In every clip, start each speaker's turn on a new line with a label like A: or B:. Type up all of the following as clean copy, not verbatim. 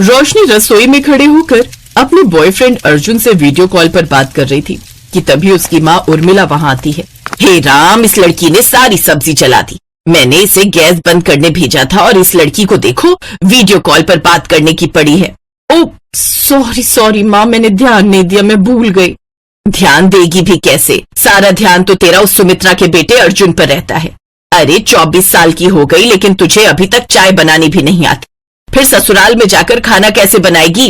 A: रोशनी रसोई में खड़े होकर अपने बॉयफ्रेंड अर्जुन से वीडियो कॉल पर बात कर रही थी कि तभी उसकी माँ उर्मिला वहाँ आती है। हे राम, इस लड़की ने सारी सब्जी जला दी। मैंने इसे गैस बंद करने भेजा था और इस लड़की को देखो वीडियो कॉल पर बात करने की पड़ी है। ओ सॉरी माँ, मैंने ध्यान नहीं दिया, मैं भूल गई। ध्यान देगी भी कैसे, सारा ध्यान तो तेरा उस सुमित्रा के बेटे अर्जुन पर रहता है। अरे 24 साल की हो गई लेकिन तुझे अभी तक चाय बनानी भी नहीं आती, फिर ससुराल में जाकर खाना कैसे बनाएगी।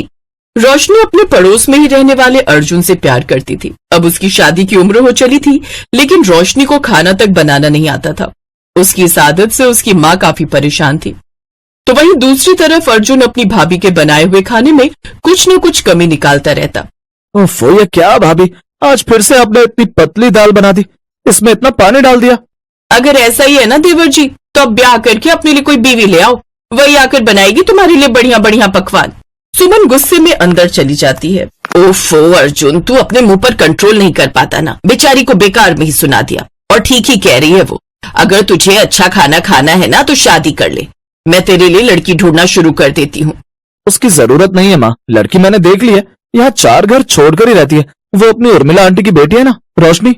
A: रोशनी अपने पड़ोस में ही रहने वाले अर्जुन से प्यार करती थी। अब उसकी शादी की उम्र हो चली थी लेकिन रोशनी को खाना तक बनाना नहीं आता था। उसकी इस आदत से उसकी माँ काफी परेशान थी। तो वहीं दूसरी तरफ अर्जुन अपनी भाभी के बनाए हुए खाने में कुछ न कुछ कमी निकालता रहता।
B: ओफो, ये क्या भाभी, आज फिर से आपने इतनी पतली दाल बना दी, इसमें इतना पानी डाल दिया।
A: अगर ऐसा ही है ना देवर जी, तो अब ब्याह करके अपने लिए कोई बीवी ले आओ, वही आकर बनाएगी तुम्हारे लिए बढ़िया बढ़िया पकवान। सुमन गुस्से में अंदर चली जाती है। ओफो अर्जुन, तू अपने मुंह पर कंट्रोल नहीं कर पाता ना, बेचारी को बेकार में ही सुना दिया। और ठीक ही कह रही है वो, अगर तुझे अच्छा खाना खाना है ना तो शादी कर ले, मैं तेरे लिए लड़की ढूंढना शुरू कर देती हूँ।
B: उसकी जरूरत नहीं है माँ, लड़की मैंने देख ली है, यहाँ 4 घर छोड़कर ही रहती है। वो अपनी उर्मिला आंटी की बेटी है ना, रोशनी।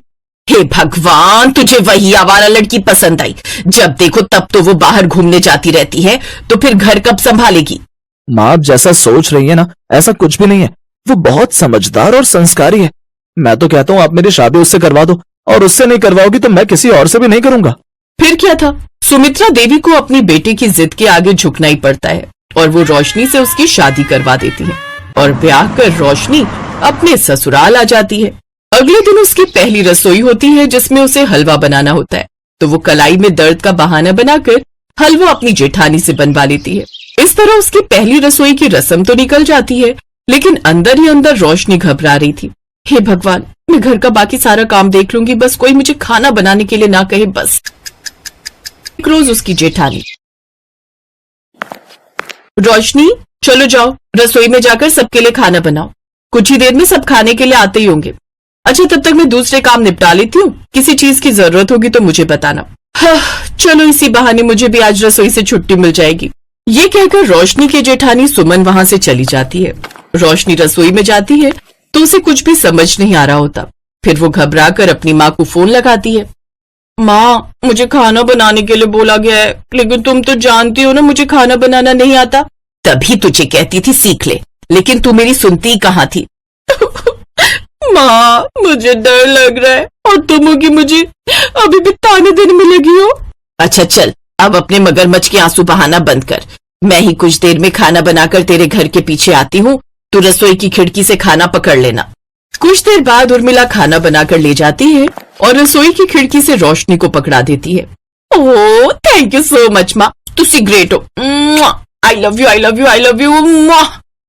A: हे भगवान, तुझे वही आवारा लड़की पसंद आई, जब देखो तब तो वो बाहर घूमने जाती रहती है, तो फिर घर कब संभालेगी।
B: माँ आप जैसा सोच रही है ना, ऐसा कुछ भी नहीं है। वो बहुत समझदार और संस्कारी है। मैं तो कहता हूँ आप मेरी शादी उससे करवा दो, और उससे नहीं करवाओगी तो मैं किसी और से भी नहीं करूंगा।
A: फिर क्या था, सुमित्रा देवी को अपनी बेटे की जिद के आगे झुकना ही पड़ता है और वो रोशनी से उसकी शादी करवा देती है और ब्याह कर रोशनी अपने ससुराल आ जाती है। अगले दिन उसकी पहली रसोई होती है जिसमें उसे हलवा बनाना होता है, तो वो कलाई में दर्द का बहाना बनाकर हलवा अपनी जेठानी से बनवा लेती है। इस तरह उसकी पहली रसोई की रस्म तो निकल जाती है, लेकिन अंदर ही अंदर रोशनी घबरा रही थी। हे भगवान, मैं घर का बाकी सारा काम देख लूंगी, बस कोई मुझे खाना बनाने के लिए ना कहे बस। रोज उसकी जेठानी, रोशनी चलो जाओ रसोई में जाकर सबके लिए खाना बनाओ, कुछ ही देर में सब खाने के लिए आते ही होंगे। अच्छा तब तक मैं दूसरे काम निपटा लेती हूँ, किसी चीज की जरूरत होगी तो मुझे बताना। हाँ, चलो इसी बहाने मुझे भी आज रसोई से छुट्टी मिल जाएगी। ये कहकर रोशनी की जेठानी सुमन वहां से चली जाती है। रोशनी रसोई में जाती है तो उसे कुछ भी समझ नहीं आ रहा होता। फिर वो घबरा कर अपनी माँ को फोन लगाती है। माँ, मुझे खाना बनाने के लिए बोला गया है, लेकिन तुम तो जानती हो ना मुझे खाना बनाना नहीं आता। तभी तुझे कहती थी सीख ले, लेकिन तू मेरी सुनती कहाँ थी। माँ, मुझे डर लग रहा है और तुम हो कि मुझे अभी भी ताने देने में लगी हो। अच्छा चल, अब अपने मगरमच्छ के आंसू बहाना बंद कर। मैं ही कुछ देर में खाना बनाकर तेरे घर के पीछे आती हूँ, तू रसोई की खिड़की से खाना पकड़ लेना। कुछ देर बाद उर्मिला खाना बनाकर ले जाती है और रसोई की खिड़की से रोशनी को पकड़ा देती है। Oh thank you so much माँ, तुसी ग्रेट हो। I love you, I love you, I love you.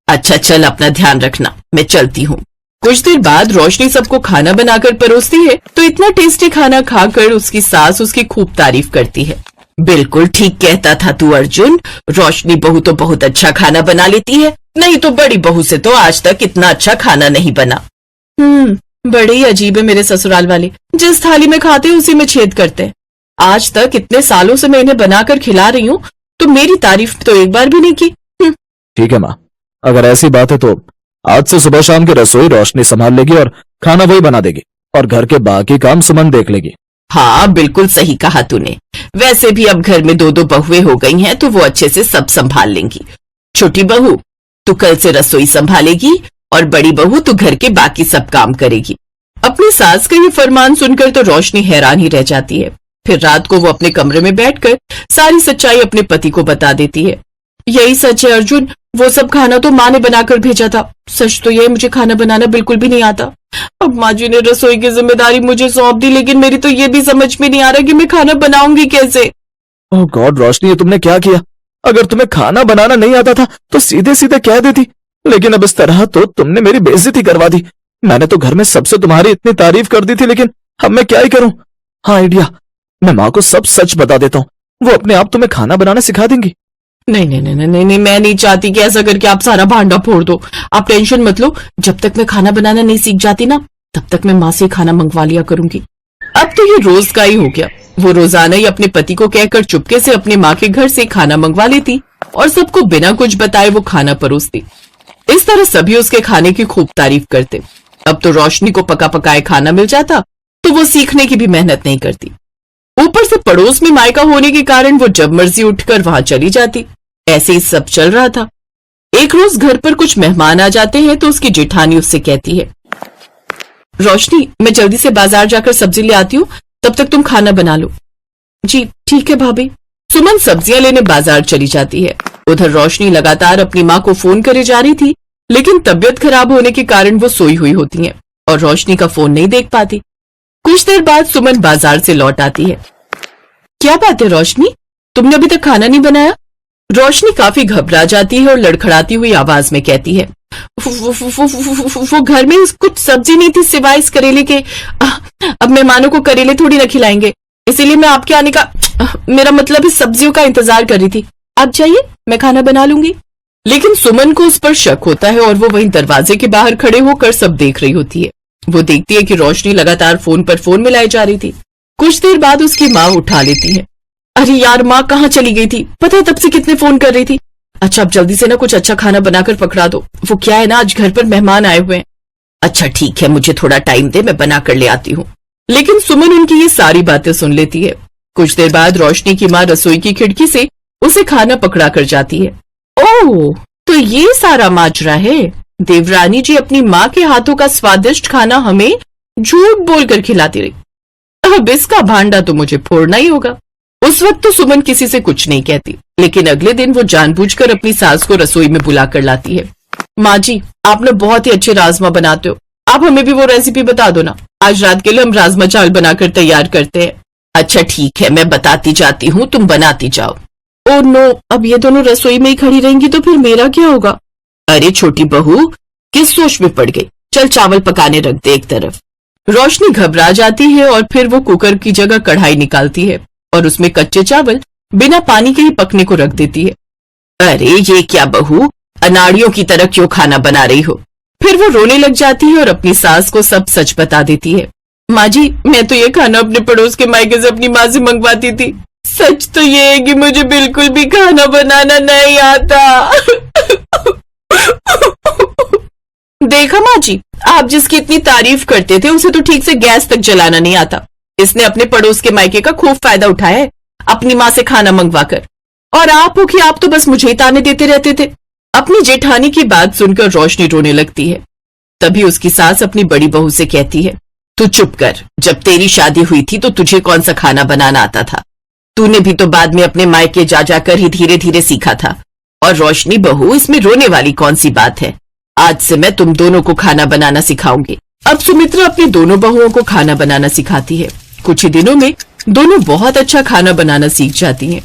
A: अच्छा चल, अपना ध्यान रखना, मैं चलती हूँ। कुछ देर बाद रोशनी सबको खाना बनाकर परोसती है तो इतना टेस्टी खाना खाकर उसकी सास उसकी खूब तारीफ करती है। बिल्कुल ठीक कहता था तू अर्जुन, रोशनी बहू तो बहुत अच्छा खाना बना लेती है, नहीं तो बड़ी बहू से तो आज तक इतना अच्छा खाना नहीं बना। बड़े ही अजीब है मेरे ससुराल वाले, जिस थाली में खाते हैं उसी में छेद करते हैं। आज तक इतने सालों से मैं इन्हें बनाकर खिला रही हूँ तो मेरी तारीफ तो एक बार भी नहीं की।
B: ठीक है माँ, अगर ऐसी बात है तो आज से सुबह शाम की रसोई रोशनी संभाल लेगी और खाना वही बना देगी और घर के बाकी काम सुमन देख लेगी।
A: हाँ बिल्कुल सही कहा तूने, वैसे भी अब घर में 2-2 बहुएं हो गई हैं तो वो अच्छे से सब संभाल लेंगी। छोटी बहू तू कल से रसोई संभालेगी और बड़ी बहू तू घर के बाकी सब काम करेगी। अपनी सास का ये फरमान सुनकर तो रोशनी हैरान ही रह जाती है। फिर रात को वो अपने कमरे में बैठकर सारी सच्चाई अपने पति को बता देती है। यही सच है अर्जुन, वो सब खाना तो माँ ने बनाकर भेजा था। सच तो ये मुझे खाना बनाना बिल्कुल भी नहीं आता। अब माँ जी ने रसोई की जिम्मेदारी मुझे सौंप दी, लेकिन मेरी तो ये भी समझ में नहीं आ रहा कि मैं खाना बनाऊंगी कैसे।
B: ओह गॉड रोशनी, ये तुमने क्या किया? अगर तुम्हें खाना बनाना नहीं आता था तो सीधे सीधे कह देती, लेकिन अब इस तरह तो तुमने मेरी बेइज्जती करवा दी। मैंने तो घर में सबसे तुम्हारी इतनी तारीफ कर दी थी, लेकिन अब मैं क्या ही करूं? हाँ आइडिया, मैं माँ को सब सच बता देता हूँ, वो अपने आप तुम्हें खाना बनाना सिखा देंगी।
A: नहीं नहीं नहीं नहीं नहीं, मैं नहीं चाहती कि ऐसा करके आप सारा भांडा फोड़ दो। आप टेंशन मत लो, जब तक मैं खाना बनाना नहीं सीख जाती ना तब तक मैं माँ से खाना मंगवा लिया करूंगी। अब तो ये रोज का ही हो गया। वो रोजाना ही अपने पति को कहकर चुपके से अपनी माँ के घर से खाना मंगवा लेती और सबको बिना कुछ बताए वो खाना परोसती। इस तरह सभी उसके खाने की खूब तारीफ करते। अब तो रोशनी को पका पकाए खाना मिल जाता तो वो सीखने की भी मेहनत नहीं करती। ऊपर से पड़ोस में मायका होने के कारण वो जब मर्जी उठकर वहां चली जाती। ऐसे ही सब चल रहा था। एक रोज घर पर कुछ मेहमान आ जाते हैं तो उसकी जेठानी उससे कहती है, रोशनी मैं जल्दी से बाजार जाकर सब्जी ले आती हूँ, तब तक तुम खाना बना लो। जी ठीक है भाभी। सुमन सब्जियां लेने बाजार चली जाती है। उधर रोशनी लगातार अपनी माँ को फोन करे जा रही थी, लेकिन तबीयत खराब होने के कारण वो सोई हुई होती है और रोशनी का फोन नहीं देख पाती। कुछ देर बाद सुमन बाजार से लौट आती है। क्या बात है रोशनी, तुमने अभी तक खाना नहीं बनाया? रोशनी काफी घबरा जाती है और लड़खड़ाती हुई आवाज में कहती है, वो घर में कुछ सब्जी नहीं थी सिवाय इस करेले के। अब मेहमानों को करेले थोड़ी ना खिलाएंगे, इसीलिए मैं आपके आने का मेरा मतलब इस सब्जियों का इंतजार कर रही थी। आप जाइए, मैं खाना बना लूंगी। लेकिन सुमन को उस पर शक होता है और वो वहीं दरवाजे के बाहर खड़े होकर सब देख रही होती है। वो देखती है कि रोशनी लगातार फोन पर फोन मिलाई जा रही थी। कुछ देर बाद उसकी माँ उठा लेती है। अरे यार, माँ कहाँ चली गई थी? पता है तब से कितने फोन कर रही थी। अच्छा अब जल्दी से ना कुछ अच्छा खाना बनाकर पकड़ा दो। वो क्या है ना, आज घर पर मेहमान आए हुए हैं। अच्छा ठीक है, मुझे थोड़ा टाइम दे, मैं बना कर ले आती हूँ। लेकिन सुमन उनकी ये सारी बातें सुन लेती है। कुछ देर बाद रोशनी की माँ रसोई की खिड़की से उसे खाना पकड़ा कर जाती है। ओह, तो ये सारा माजरा है। देवरानी जी अपनी माँ के हाथों का स्वादिष्ट खाना हमें झूठ बोलकर खिलाती रही। अब इसका भांडा तो मुझे फोड़ना ही होगा। उस वक्त तो सुमन किसी से कुछ नहीं कहती, लेकिन अगले दिन वो जानबूझकर अपनी सास को रसोई में बुला कर लाती है। माँ जी, आप लोग बहुत ही अच्छे राजमा बनाते हो, आप हमें भी वो रेसिपी बता दो ना। आज रात के लिए हम राजमा चावल बनाकर तैयार करते हैं। अच्छा ठीक है, मैं बताती जाती हूँ, तुम बनाती जाओ। ओह नो, अब ये दोनों रसोई में ही खड़ी रहेंगी तो फिर मेरा क्या होगा? अरे छोटी बहू, किस सोच में पड़ गई? चल चावल पकाने रख दे एक तरफ। रोशनी घबरा जाती है और फिर वो कुकर की जगह कढ़ाई निकालती है और उसमें कच्चे चावल बिना पानी के ही पकने को रख देती है। अरे ये क्या बहू, अनाड़ियों की तरह क्यों खाना बना रही हो? फिर वो रोने लग जाती है और अपनी सास को सब सच बता देती है। माँ जी, मैं तो ये खाना अपने पड़ोस के मायके से अपनी माँ से मंगवाती थी। सच तो ये है कि मुझे बिल्कुल भी खाना बनाना नहीं आता। देखा माँ जी, आप जिसकी इतनी तारीफ करते थे उसे तो ठीक से गैस तक जलाना नहीं आता। इसने अपने पड़ोस के मायके का खूब फायदा उठाया है अपनी माँ से खाना मंगवाकर। और आप हो कि आप तो बस मुझे ही ताने देते रहते थे। अपनी जेठानी की बात सुनकर रोशनी रोने लगती है। तभी उसकी सास अपनी बड़ी बहू से कहती है, तू चुप कर, जब तेरी शादी हुई थी तो तुझे कौन सा खाना बनाना आता था? तूने भी तो बाद में अपने मायके जा जाकर ही धीरे धीरे सीखा था। और रोशनी बहू, इसमें रोने वाली कौन सी बात है? आज से मैं तुम दोनों को खाना बनाना सिखाऊंगी। अब सुमित्रा अपनी दोनों बहुओं को खाना बनाना सिखाती है। कुछ ही दिनों में दोनों बहुत अच्छा खाना बनाना सीख जाती हैं।